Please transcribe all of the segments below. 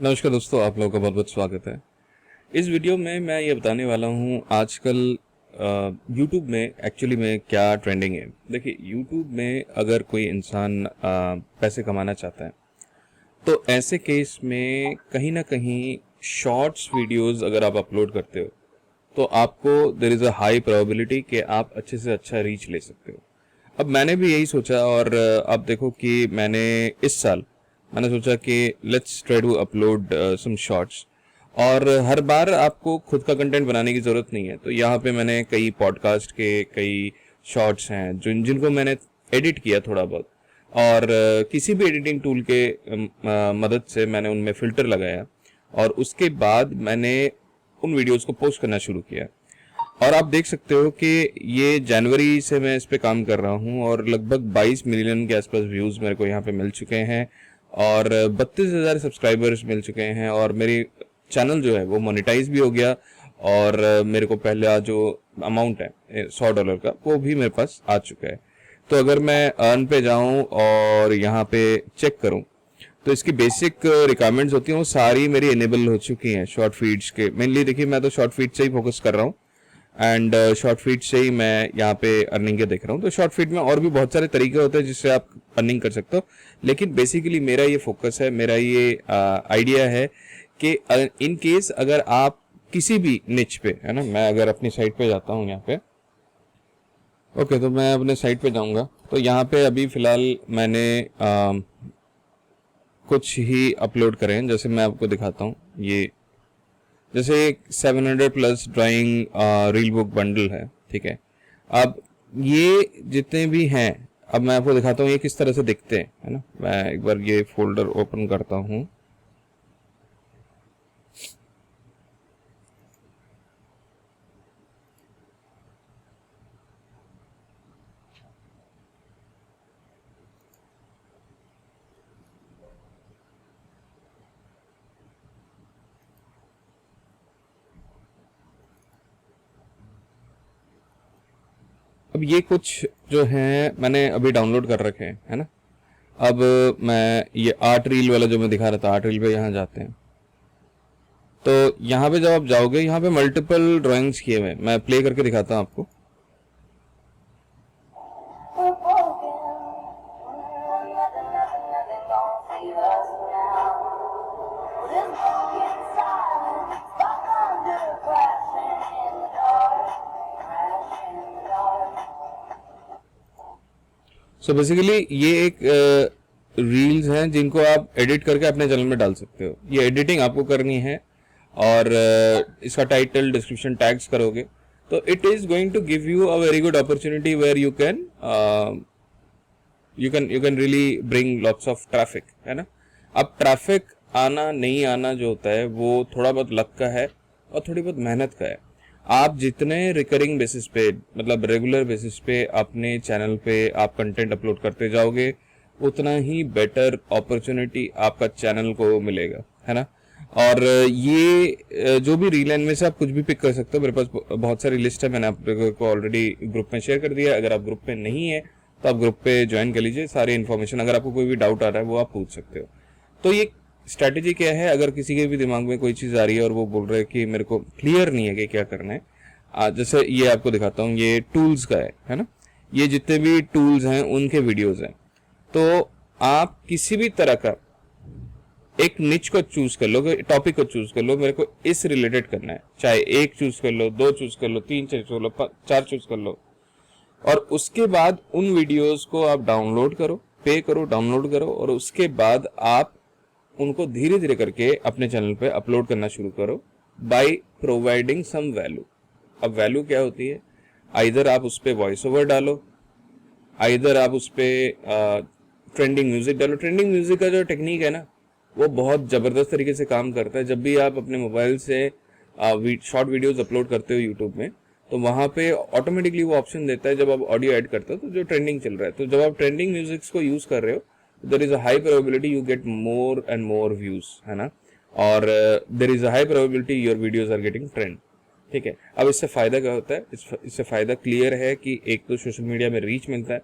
नमस्कार दोस्तों, आप लोगों का बहुत बहुत स्वागत है। इस वीडियो में मैं ये बताने वाला हूँ आजकल यूट्यूब में एक्चुअली में क्या ट्रेंडिंग है। देखिए, यूट्यूब में अगर कोई इंसान पैसे कमाना चाहता है तो ऐसे केस में कहीं ना कहीं शॉर्ट्स वीडियोस अगर आप अपलोड करते हो तो आपको there is a high probability कि आप अच्छे से अच्छा रीच ले सकते हो। अब मैंने भी यही सोचा और अब देखो कि इस साल मैंने सोचा कि let's try to upload some shorts. और हर बार आपको खुद का कंटेंट बनाने की ज़रूरत नहीं है, तो यहाँ पे मैंने कई पॉडकास्ट के कई शॉर्ट्स हैं जिनको मैंने एडिट किया थोड़ा बहुत, और किसी भी एडिटिंग टूल के मदद से मैंने उनमें फ़िल्टर लगाया और उसके बाद मैंने उन वीडियोस को पोस्ट करना शुरू किया। और आप देख सकते हो कि ये जनवरी से मैं इस पे काम कर रहा हूँ और लगभग 22 मिलियन के आसपास व्यूज़ मेरे को यहाँ पे मिल चुके हैं और 32,000 सब्सक्राइबर्स मिल चुके हैं और मेरी चैनल जो है वो मोनेटाइज भी हो गया। और मेरे को पहले जो अमाउंट है $100 का वो भी मेरे पास आ चुका है। तो अगर मैं अर्न पे जाऊं और यहाँ पे चेक करूं तो इसकी बेसिक रिक्वायरमेंट्स होती हैं वो सारी मेरी इनेबल हो चुकी हैं शॉर्ट फीड्स के। मेनली देखिए, मैं तो शॉर्ट फीड से ही फोकस कर रहा हूँ एंड शॉर्ट फीड से ही मैं यहाँ पे अर्निंग के देख रहा हूँ। तो शॉर्ट फीड में और भी बहुत सारे तरीके होते हैं जिससे आप अर्निंग कर सकते हो, लेकिन बेसिकली मेरा ये फोकस है, मेरा ये आइडिया है कि इन केस अगर आप किसी भी निच पे, है ना, मैं अगर अपनी साइट पे जाता हूँ यहाँ पे, ओके, तो मैं अपने साइट पे जाऊँगा तो यहाँ पे अभी फ़िलहाल मैंने कुछ ही अपलोड करे हैं। जैसे मैं आपको दिखाता हूँ, ये जैसे 700 plus drawing reel book bundle है, ठीक है। अब ये जितने भी हैं, अब मैं आपको दिखाता हूँ ये किस तरह से दिखते हैं, है ना। मैं एक बार ये फोल्डर ओपन करता हूँ। अब ये कुछ जो हैं मैंने अभी डाउनलोड कर रखे हैं, है ना। अब मैं ये आर्ट रील वाला जो मैं दिखा रहा था, आर्ट रील पे यहाँ जाते हैं तो यहाँ पे जब आप जाओगे, यहाँ पे मल्टीपल ड्राइंग्स किए हुए हैं। मैं प्ले करके दिखाता हूँ आपको। सो बेसिकली ये एक रील्स हैं जिनको आप एडिट करके अपने चैनल में डाल सकते हो। ये एडिटिंग आपको करनी है और इसका टाइटल, डिस्क्रिप्शन, टैग्स करोगे तो it is going to give you a very good opportunity where you can really bring lots of traffic, है ना। अब ट्रैफिक आना नहीं आना जो होता है वो थोड़ा बहुत लक का है और थोड़ी बहुत मेहनत का है। आप जितने रिकरिंग बेसिस पे, मतलब रेगुलर बेसिस पे अपने चैनल पे आप कंटेंट अपलोड करते जाओगे, उतना ही बेटर अपॉर्चुनिटी आपका चैनल को मिलेगा, है ना। और ये जो भी रील है इनमें से आप कुछ भी पिक कर सकते हो। मेरे पास बहुत सारी लिस्ट है, मैंने आप को ऑलरेडी ग्रुप में शेयर कर दिया। अगर आप ग्रुप में नहीं है तो आप ग्रुप पे ज्वाइन कर लीजिए। सारी इन्फॉर्मेशन, अगर आपको कोई भी डाउट आ रहा है वो आप पूछ सकते हो। तो ये स्ट्रैटेजी क्या है, अगर किसी के भी दिमाग में कोई चीज़ आ रही है और वो बोल रहे हैं कि मेरे को क्लियर नहीं है कि क्या करना है, जैसे ये आपको दिखाता हूँ, ये टूल्स का है ना। ये जितने भी टूल्स हैं उनके वीडियोस हैं। तो आप किसी भी तरह का एक निच को चूज कर लो, टॉपिक को चूज कर लो, मेरे को इस रिलेटेड करना है, चाहे एक चूज कर लो, दो चूज कर लो, तीन चूज कर लो, चार चूज कर लो, और उसके बाद उन वीडियोस को आप डाउनलोड करो, पे करो, डाउनलोड करो, और उसके बाद आप उनको धीरे धीरे करके अपने चैनल पे अपलोड करना शुरू करो बाय प्रोवाइडिंग सम वैल्यू। अब वैल्यू क्या होती है, आइदर आप उस पर वॉइस ओवर डालो, आइदर आप उस पर ट्रेंडिंग म्यूजिक डालो। ट्रेंडिंग म्यूजिक का जो टेक्निक है ना वो बहुत ज़बरदस्त तरीके से काम करता है। जब भी आप अपने मोबाइल से शॉर्ट वीडियोस अपलोड करते हो यूट्यूब में, तो वहाँ पे ऑटोमेटिकली वो ऑप्शन देता है जब आप ऑडियो ऐड करते हो तो जो ट्रेंडिंग चल रहा है। तो जब आप ट्रेंडिंग म्यूजिक्स को यूज़ कर रहे हो, there is a high probability you get more and more views, है ना। और there is a high probability your videos are getting trend, ठीक है। अब इससे फ़ायदा क्या होता है, इससे फ़ायदा क्लियर है कि एक तो सोशल मीडिया में रीच मिलता है,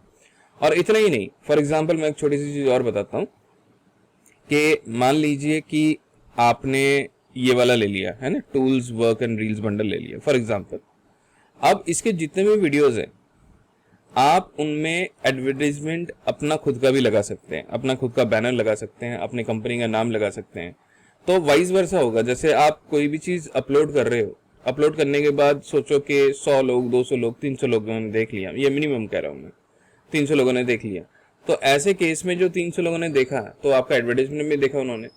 और इतना ही नहीं। फॉर एग्जाम्पल मैं एक छोटी सी चीज़ और बताता हूँ कि मान लीजिए कि आपने ये वाला ले लिया है ना, tools work and reels bundle ले लिया फॉर एग्जांपल। अब इसके जितने भी वीडियोस हैं आप उनमें एडवर्टाइजमेंट अपना खुद का भी लगा सकते हैं, अपना खुद का बैनर लगा सकते हैं, अपनी कंपनी का नाम लगा सकते हैं। तो वाइस वर्सा होगा, जैसे आप कोई भी चीज अपलोड कर रहे हो, अपलोड करने के बाद सोचो कि 100 लोग, 200 लोग, 300 लोगों ने देख लिया, ये मिनिमम कह रहा हूं मैं, 300 लोगों ने देख लिया। तो ऐसे केस में जो 300 लोगों ने देखा तो आपका एडवर्टाइजमेंट भी देखा उन्होंने,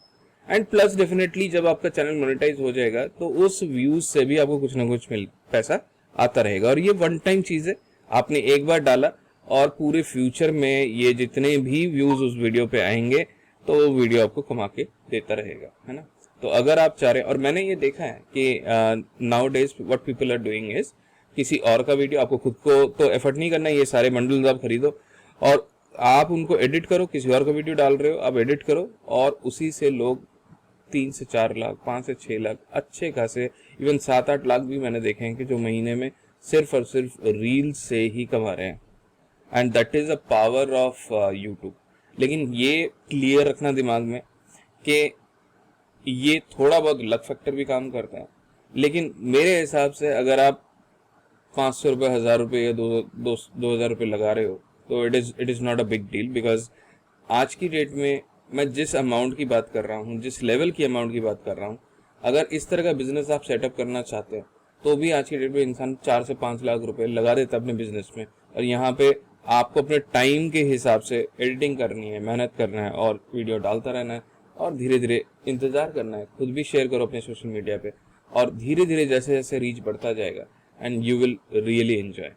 एंड प्लस डेफिनेटली जब आपका चैनल मोनेटाइज हो जाएगा तो उस व्यूज से भी आपको कुछ ना कुछ पैसा आता रहेगा। और ये वन टाइम चीज है, आपने एक बार डाला और पूरे फ्यूचर में ये जितने भी व्यूज उस वीडियो पे आएंगे तो वो वीडियो आपको कमा के देता रहेगा, है ना। तो अगर आप चाह रहे हैं, और मैंने ये देखा है कि nowadays what people are doing is, किसी और का वीडियो, आपको खुद को तो एफर्ट नहीं करना है, ये सारे बंडल्स आप खरीदो और आप उनको एडिट करो, किसी और का वीडियो डाल रहे हो आप एडिट करो, और उसी से लोग 3 से 4 लाख, 5 से 6 लाख, अच्छे खासे इवन 7-8 लाख भी मैंने देखे हैं कि जो महीने में सिर्फ और सिर्फ रील से ही कमा रहे हैं। And that is a power of YouTube. लेकिन ये क्लियर रखना दिमाग में कि ये थोड़ा बहुत लक फैक्टर भी काम करता है, लेकिन मेरे हिसाब से अगर आप 500 रुपये, 1000 रुपये या 2000 रुपये लगा रहे हो तो it is not a big deal. Because आज की डेट में मैं जिस अमाउंट की बात कर रहा हूँ, जिस लेवल की अमाउंट की बात कर रहा हूँ, अगर इस तरह का बिजनेस आप सेटअप करना चाहते हो तो भी आज की डेट में इंसान 4 से 5 लाख रुपए लगा देता है अपने बिजनेस में। और यहाँ पे आपको अपने टाइम के हिसाब से एडिटिंग करनी है, मेहनत करना है और वीडियो डालता रहना है और धीरे धीरे इंतजार करना है। खुद भी शेयर करो अपने सोशल मीडिया पे और धीरे धीरे जैसे जैसे रीच बढ़ता जाएगा and you will really enjoy,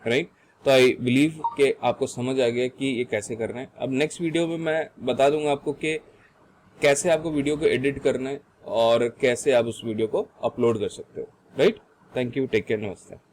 right. तो आई बिलीव कि आपको समझ आ गया कि ये कैसे करना है। अब नेक्स्ट वीडियो में मैं बता दूंगा आपको कि कैसे आपको वीडियो को एडिट करना है और कैसे आप उस वीडियो को अपलोड कर सकते हो, right. Thank you, take care, नमस्ते।